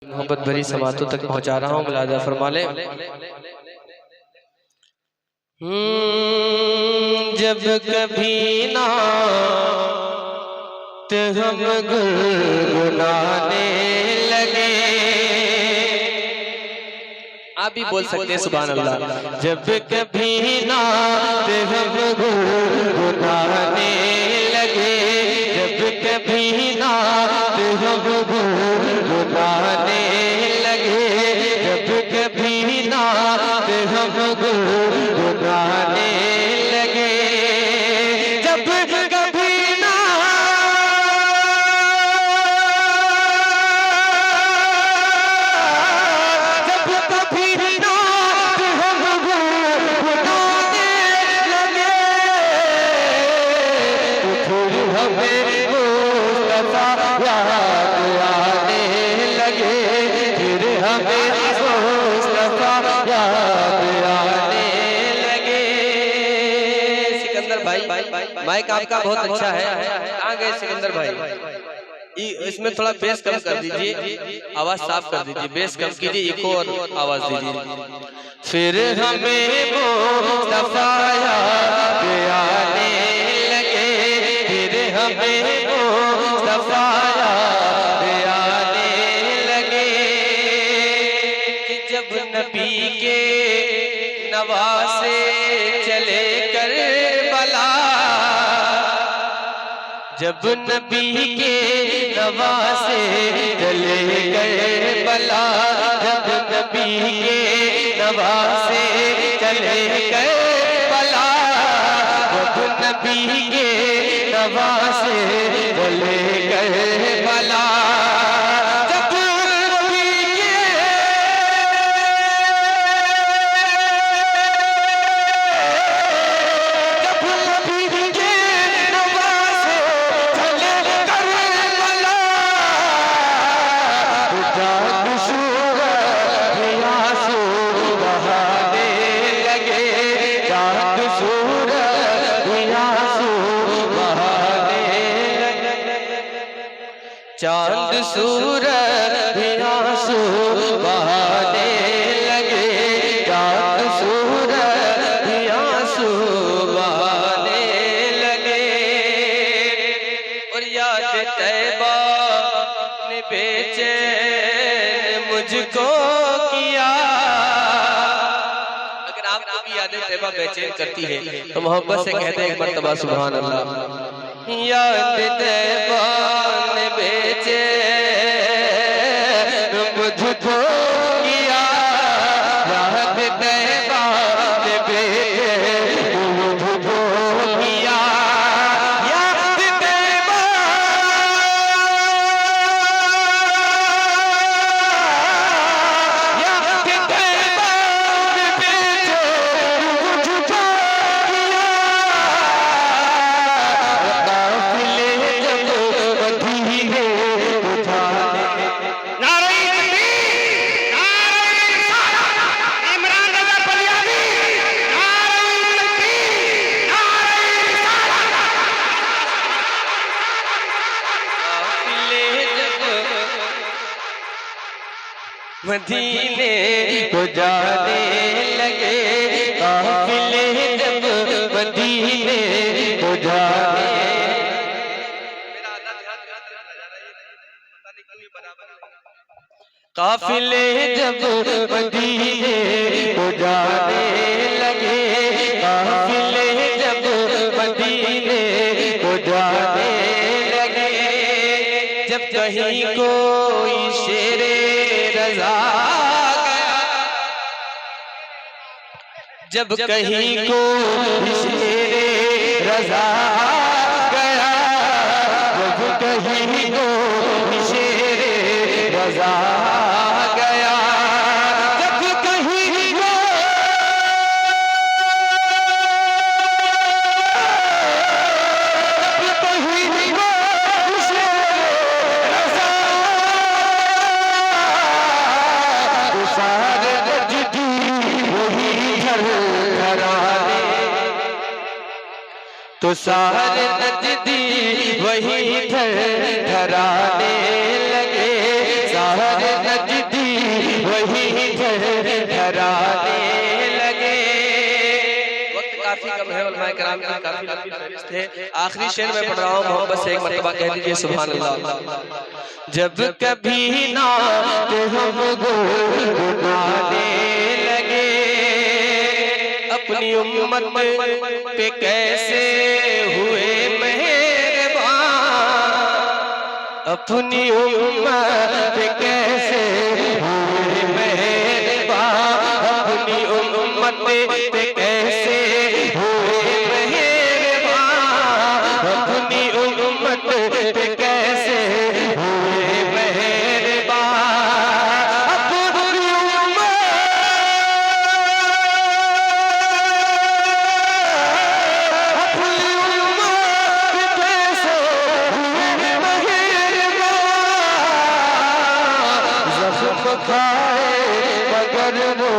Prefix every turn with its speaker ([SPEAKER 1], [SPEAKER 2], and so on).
[SPEAKER 1] मोहब्बत भरी समातों तक पहुंचा रहा हूँ। मुलाजा फरमा ले। जब कभी ना हम गुनगुनाने लगे, आप भी बोल सकते हैं सुभान अल्लाह। जब कभी ना हम गुनगुनाने लगे, जब कभी ना हम गुनगुनाने लगे, जब कभी ना हम गुनगुनाने लगे, जब कभी ना माइक आपका बहुत अच्छा है। कहाँ गए सिकंदर भाई? इसमें थोड़ा बेस कम कर दीजिए, आवाज साफ कर दीजिए, बेस कम कीजिए, इको और आवाज दीजिए। फिर हमें मुस्तफा याद आने लगे, फिर हमें मुस्तफा याद आने लगे, कि जब नबी के नवासे चले करबला, जब नबी के नवासे चले करबला, जब नबी के नवासे चले करबला, जब नबी के नवासे चले करबला, चांद सूरज भी आंसू बहाने लगे, चांद सूरज भी आंसू बहाने लगे, और याद तैबा ने बेचैन मुझको किया। अगर आपको भी याद तैबा बेचैन करती है तो मोहब्बत से कहते हैं एक मर्तबा सुभान अल्लाह। याद तैबा ने बेचैन मुझको किया, याद तैबा ने बेचैन मुझको किया, याद तैबा, याद तैबा ने बेचैन मुझको किया, काफिले जब मदीने उठाने, मदीने को जाने लगे, काफिले जब मदीने को जाने, काफिले जब मदीने को जाने लगे, काफिले जब मदीने को जाने लगे, जब कहीं कोई शेरे रज़ा गया, जब कहीं कोई शेरे रज़ा गया, जब कहीं कोई शेरे रज़ा गया, जब कहीं को, जब कहीं को शेरे रज़ा, तो सारे नजदी वही घराने, तो सारे नजदी वही घराने लगे, सारे नजदी धराने लगे। वक्त काफी कम है, उलमाए किराम की काफी लंबी फहरिस्त है। आखिरी शेर में पढ़ रहा हूँ, मोहब्बत से एक मरतबा कह दीजिए सुभान अल्लाह। जब कभी नात हम गुनगुनाने लगे, अपनी उम्मत पे कैसे हुए मेहरबान, अपनी उम्मत पे कैसे हुए मेहरबान, अपनी उम्मत पे कैसे हुए मेहरबान, अपनी उम्मत पे कैसे हुए मेहरबान, अपनी उम्मत कैसे हुए मेहरबान, जख्म खाए मगर वो